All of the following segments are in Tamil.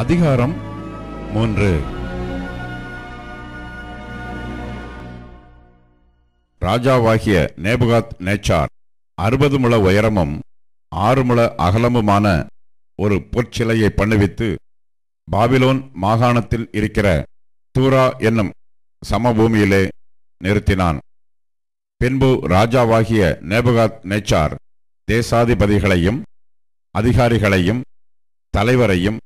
அதிகாரம் 3. ராஜாவாகிய நேபுகாத் நேச்சார் 60 முழ உயரமும் 6 முழ அகலமுமான ஒரு பொற்சிலையை பண்ணுவித்து பாபிலோன் மாகாணத்தில் இருக்கிற தூரா என்னும் சமபூமியிலே நிறுத்தினான். பின்பு ராஜாவாகிய நேபுகாத் நேச்சார் தேசாதிபதிகளையும் அதிகாரிகளையும் தலைவரையும்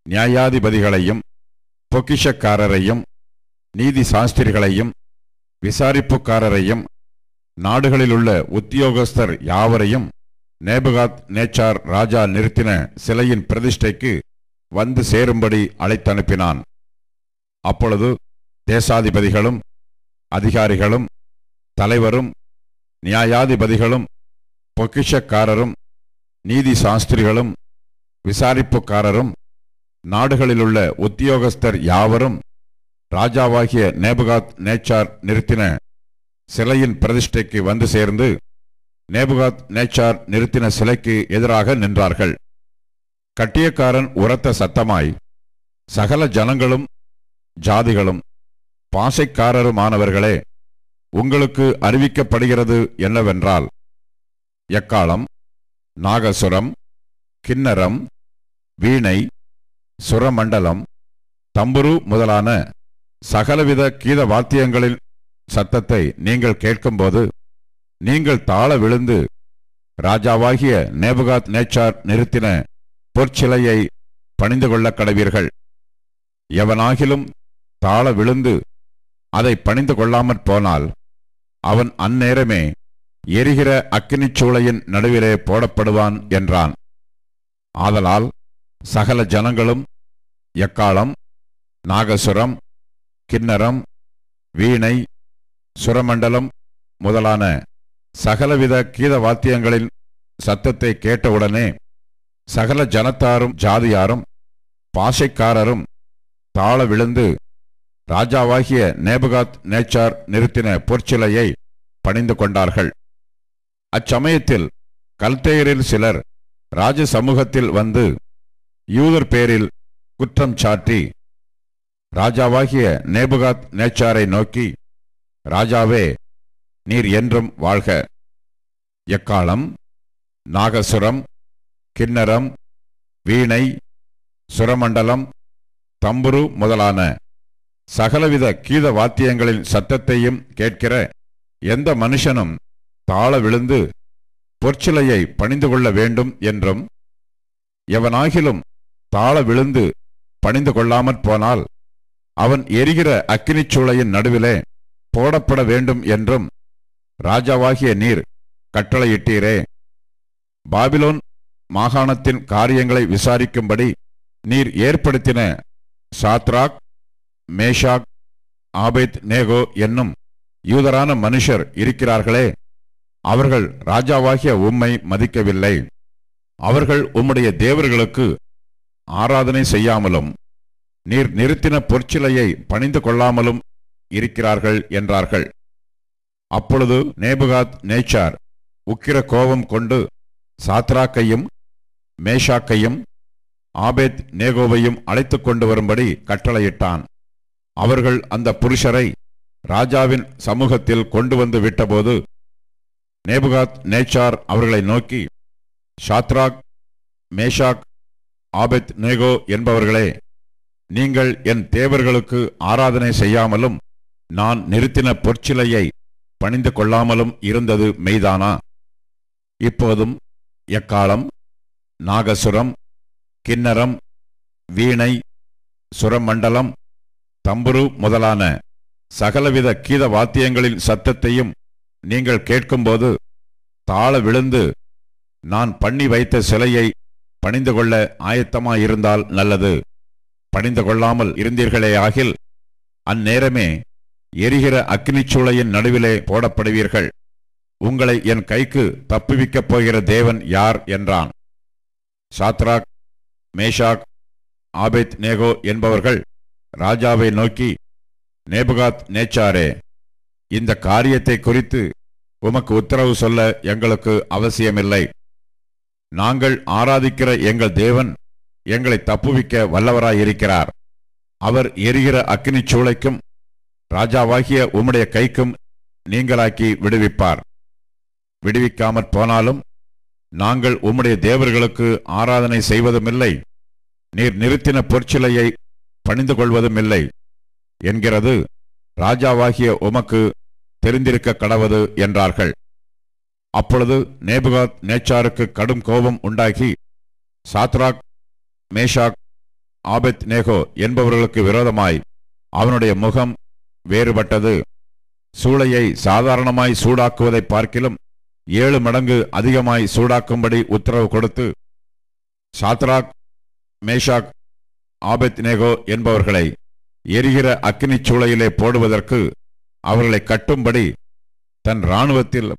நியாயாதிபதிகளையும் பொக்கிஷக்காரரையும் நீதி சாஸ்திரிகளையும் விசாரிப்புக்காரரையும் நாடுகளிலுள்ள உத்தியோகஸ்தர் யாவரையும் நேபுகாத் நேச்சார் ராஜா நிறுத்தின சிலையின் பிரதிஷ்டைக்கு வந்து சேரும்படி அழைத்தனுப்பினான். அப்பொழுது தேசாதிபதிகளும் அதிகாரிகளும் தலைவரும் நியாயாதிபதிகளும் பொக்கிஷக்காரரும் நீதி சாஸ்திரிகளும் விசாரிப்புக்காரரும் நாடுகளிலுள்ள உத்தியோகஸ்தர் யாவரும் ராஜாவாகிய நேபுகாத் நேச்சார் நிறுத்தின சிலையின் பிரதிஷ்டைக்கு வந்து சேர்ந்து நேபுகாத் நேச்சார் நிறுத்தின சிலைக்கு எதிராக நின்றார்கள். கட்டியக்காரன் உரத்த சத்தமாய், சகல ஜனங்களும் ஜாதிகளும் பாசைக்காரருமானவர்களே, உங்களுக்கு அறிவிக்கப்படுகிறது என்னவென்றால், எக்காளம், நாகசுரம், கின்னரம், வீணை, சுரமண்டலம், தம்புரு முதலான சகலவித கீத வாத்தியங்களின் சத்தத்தை நீங்கள் கேட்கும்போது நீங்கள் தாழ விழுந்து ராஜாவாகிய நேபுகாத் நேச்சார் நிறுத்தின பொற்சிலையை பணிந்து கொள்ள கடவீர்கள். எவனாகிலும் தாழ விழுந்து அதை பணிந்து கொள்ளாமற் போனால் அவன் அந்நேரமே எரிகிற அக்கினிச் சூளையின் நடுவிலே போடப்படுவான் என்றான். ஆதலால் சகல ஜனங்களும் எக்காளம், நாகசுரம், கின்னரம், வீணை, சுரமண்டலம் முதலான சகலவித கீத வாத்தியங்களின் சத்தத்தை கேட்டவுடனே சகல ஜனத்தாரும் ஜாதியாரும் பாசைக்காரரும் தாழ விழுந்து ராஜாவாகிய நேபுகாத் நேச்சார் நிறுத்தின பொற்சிலையை பணிந்து கொண்டார்கள். அச்சமயத்தில் கல்தேயரில் சிலர் ராஜ சமூகத்தில் வந்து யூதர் பேரில் குற்றம் சாட்டி ராஜாவாகிய நேபுகாத் நேச்சாரை நோக்கி, ராஜாவே, நீர் என்றும் வாழ்க. எக்காளம், நாகசுரம், கின்னரம், வீணை, சுரமண்டலம், தம்புரு முதலான சகலவித கீத வாத்தியங்களின் சத்தத்தையும் கேட்கிற எந்த மனுஷனும் தாழ விழுந்து பொற்சிலையை பணிந்து கொள்ள வேண்டும் என்றும், எவனாகிலும் தாழ விழுந்து பணிந்து கொள்ளாமற் போனால் அவன் எரிகிற அக்கினிச் சூளையின் நடுவிலே போடப்பட வேண்டும் என்றும் ராஜாவாகிய நீர் கட்டளையிட்டீரே. பாபிலோன் மாகாணத்தின் காரியங்களை விசாரிக்கும்படி நீர் ஏற்படுத்தின சாத்ராக், மேஷாக், ஆபேத் நேகோ என்னும் யூதரான மனுஷர் இருக்கிறார்களே, அவர்கள் ராஜாவாகிய உம்மை மதிக்கவில்லை. அவர்கள் உம்முடைய தேவர்களுக்கு ஆராதனை செய்யாமலும் நீர் நிறுத்தின பொற்சிலையை பணிந்து கொள்ளாமலும் இருக்கிறார்கள் என்றார்கள். அப்பொழுது நேபுகாத் நேச்சார் உக்கிர கோபம் கொண்டு சாத்ராக்கையும் மேஷாக்கையும் ஆபேத் நேகோவையும் அழைத்து கொண்டு வரும்படி கட்டளையிட்டான். அவர்கள் அந்த புருஷரை ராஜாவின் சமூகத்தில் கொண்டு வந்து விட்டபோது நேபுகாத் நேச்சார் அவர்களை நோக்கி, சாத்ராக், மேஷாக், ஆபேத் நேகோ என்பவர்களே, நீங்கள் என் தேவர்களுக்கு ஆராதனை செய்யாமலும் நான் நிறுத்தின பொற்சிலையை பணிந்து கொள்ளாமலும் இருந்தது மெய்தானா? இப்போதும் எக்காளம், நாகசுரம், கின்னரம், வீணை, சுரமண்டலம், தம்புரு முதலான சகலவித கீத வாத்தியங்களின் சத்தத்தையும் நீங்கள் கேட்கும்போது தாழ விழுந்து நான் பண்ணி வைத்த சிலையை பணிந்து கொள்ள ஆயத்தமாயிருந்தால் நல்லது. பணிந்து கொள்ளாமல் இருந்தீர்களே ஆகில் அந்நேரமே எரிகிற அக்கினிச் சூளையின் நடுவிலே போடப்படுவீர்கள். உங்களை என் கைக்கு தப்புவிக்கப் போகிற தேவன் யார் என்றான். சாத்ராக், மேஷாக், ஆபேத் நேகோ என்பவர்கள் ராஜாவை நோக்கி, நேபுகாத் நேச்சாரே, இந்த காரியத்தை குறித்து உமக்கு உத்தரவு சொல்ல எங்களுக்கு அவசியமில்லை. நாங்கள் ஆராதிக்கிற எங்கள் தேவன் எங்களை தப்புவிக்க வல்லவராயிருக்கிறார். அவர் எரிகிற அக்கினிச் சூளைக்கும் ராஜாவாகிய உம்முடைய கைக்கும் நீங்களாக்கி விடுவிப்பார். விடுவிக்காமற் போனாலும் நாங்கள் உம்முடைய தேவர்களுக்கு ஆராதனை செய்வதுமில்லை, நீர் நிறுத்தின பொற்சிலையை பணிந்து கொள்வதுமில்லை என்கிறது ராஜாவாகிய உமக்கு தெரிந்திருக்க கடவது என்றார்கள். அப்பொழுது நேபுகாத் நேச்சாருக்கு கடும் கோபம் உண்டாகி சாத்ராக், மேஷாக், ஆபெத் நேகோ என்பவர்களுக்கு விரோதமாய் அவனுடைய முகம் வேறுபட்டது. சூளையை சாதாரணமாய் சூடாக்குவதை பார்க்கிலும் 7 மடங்கு அதிகமாய் சூடாக்கும்படி உத்தரவு கொடுத்து சாத்ராக், மேஷாக், ஆபெத் நேகோ என்பவர்களை எரிகிற அக்கினிச் சூளையிலே போடுவதற்கு அவர்களை கட்டும்படி தன் இராணுவத்தில்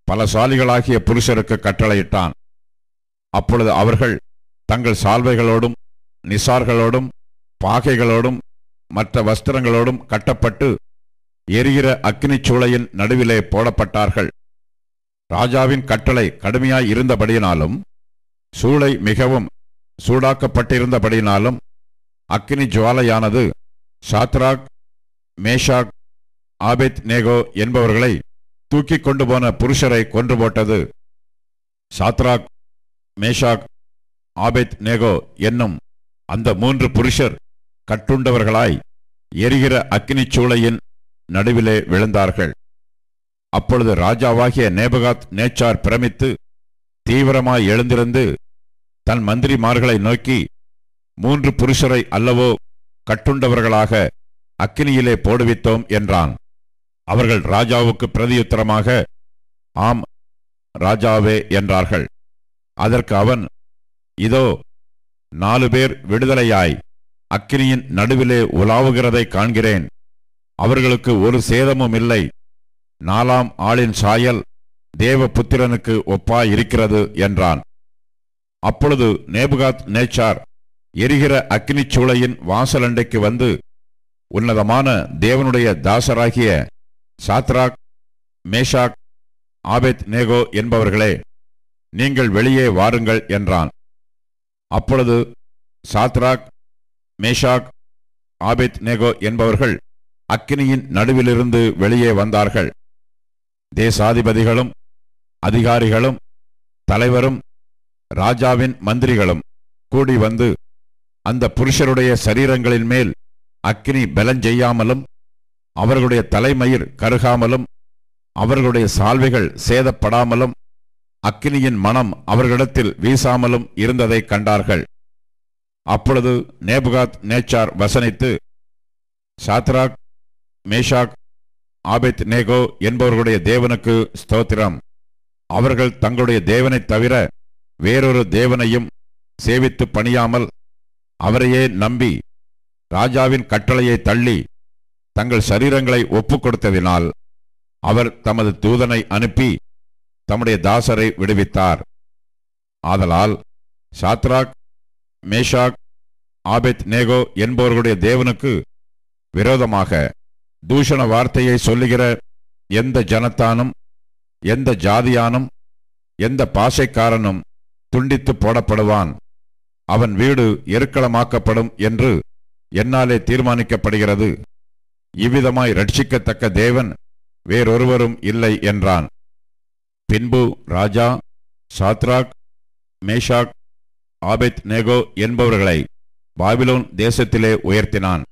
பலசாலிகளாகிய புருஷருக்கு கட்டளையிட்டான். அப்பொழுது அவர்கள் தங்கள் சால்வைகளோடும் நிசார்களோடும் பாகைகளோடும் மற்ற வஸ்திரங்களோடும் கட்டப்பட்டு எரிகிற அக்கினிச் சூளையின் நடுவிலே போடப்பட்டார்கள். ராஜாவின் கட்டளை கடுமையாய் இருந்தபடியினாலும் சூளை மிகவும் சூடாக்கப்பட்டிருந்தபடியினாலும் அக்கினி ஜுவாலையானது சாத்ராக், மேஷாக், ஆபெத் நேகோ என்பவர்களை தூக்கிக் கொண்டு போன புருஷரை கொன்று போட்டது. சாத்ராக், மேஷாக், ஆபெத் நேகோ என்னும் அந்த 3 புருஷர் கட்டுண்டவர்களாய் எரிகிற அக்கினிச் சூளையின் நடுவிலே விழுந்தார்கள். அப்பொழுது ராஜாவாகிய நேபுகாத் நேச்சார் பிரமித்து தீவிரமாய் எழுந்திருந்து தன் மந்திரிமார்களை நோக்கி, 3 புருஷரை அல்லவோ கட்டுண்டவர்களாக அக்கினியிலே போடுவித்தோம் என்றான். அவர்கள் ராஜாவுக்கு பிரதியுத்தரமாக, ஆம் ராஜாவே என்றார்கள். அதற்கு அவன், இதோ 4 பேர் விடுதலையாய் அக்கினியின் நடுவிலே உலாவுகிறதை காண்கிறேன். அவர்களுக்கு ஒரு சேதமும் இல்லை. 4ஆம் ஆளின் சாயல் தேவபுத்திரனுக்கு ஒப்பாயிருக்கிறது என்றான். அப்பொழுது நேபுகாத் நேச்சார் எரிகிற அக்கினிச் சூளையின் வாசலண்டைக்கு வந்து, உன்னதமான தேவனுடைய தாசராகிய சாத்ராக், மேஷாக், ஆபெத் நேகோ என்பவர்களே, நீங்கள் வெளியே வாருங்கள் என்றான். அப்பொழுது சாத்ராக், மேஷாக், ஆபெத் நேகோ என்பவர்கள் அக்கினியின் நடுவிலிருந்து வெளியே வந்தார்கள். தேசாதிபதிகளும் அதிகாரிகளும் தலைவரும் ராஜாவின் மந்திரிகளும் கூடி வந்து அந்த புருஷருடைய சரீரங்களின் மேல் அக்கினி பலஞ்செய்யாமலும் அவர்களுடைய தலைமயிர் கருகாமலும் அவர்களுடைய சால்வைகள் சேதப்படாமலும் அக்கினியின் மனம் அவர்களிடத்தில் வீசாமலும் இருந்ததை கண்டார்கள். அப்பொழுது நேபுகாத் நேச்சார் வசனித்து, சாத்ராக், மேஷாக், ஆபெத் நேகோ என்பவர்களுடைய தேவனுக்கு ஸ்தோத்திரம். அவர்கள் தங்களுடைய தேவனைத் தவிர வேறொரு தேவனையும் சேவித்து பணியாமல் அவரையே நம்பி ராஜாவின் கட்டளையை தள்ளி தங்கள் சரீரங்களை ஒப்புக் கொடுத்ததினால் அவர் தமது தூதனை அனுப்பி தம்முடைய தாசரை விடுவித்தார். ஆதலால் சாத்ராக், மேஷாக், ஆபெத் நேகோ என்பவர்களுடைய தேவனுக்கு விரோதமாக தூஷண வார்த்தையை சொல்லுகிற எந்த ஜனத்தானும் எந்த ஜாதியானும் எந்த பாஷைக்காரனும் துண்டித்து போடப்படுவான். அவன் வீடு எருக்களமாக்கப்படும் என்று என்னாலே தீர்மானிக்கப்படுகிறது. இவ்விதமாய் ரட்சிக்கத்தக்க தேவன் வேறொருவரும் இல்லை என்றான். பின்பு ராஜா சாத்ராக், மேஷாக், ஆபெத் நேகோ என்பவர்களை பாபிலோன் தேசத்திலே உயர்த்தினான்.